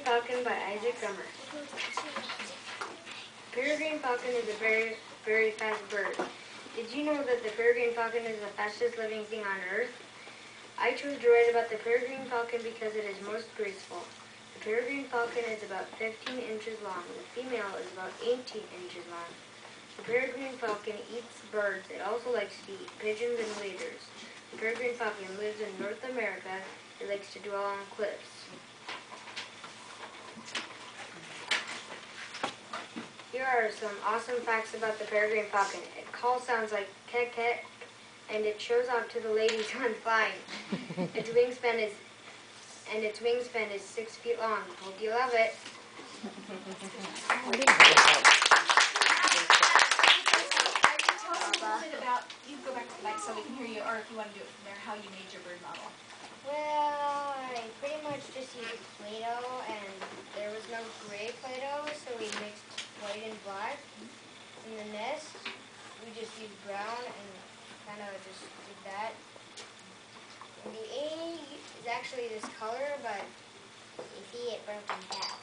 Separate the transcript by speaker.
Speaker 1: Falcon by Isaac Gummer. Peregrine falcon is a very, very fast bird. Did you know that the peregrine falcon is the fastest living thing on Earth? I chose to write about the peregrine falcon because it is most graceful. The peregrine falcon is about 15 inches long. The female is about 18 inches long. The peregrine falcon eats birds. It also likes to eat pigeons and waders. The peregrine falcon lives in North America. It likes to dwell on cliffs. Here are some awesome facts about the peregrine falcon. Its call sounds like kek kek, and it shows off to the ladies when flying. Its wingspan is 6 feet long. Hope you love it.
Speaker 2: You go back to the mic so we can hear you, or if you want to do it from there, how you made your bird model.
Speaker 1: Well, I pretty much just used Play-Doh, and there was no gray Play-Doh, so we mixed white and black. In the nest, we just used brown and kind of just did that. And the A is actually this color, but you see it broken down.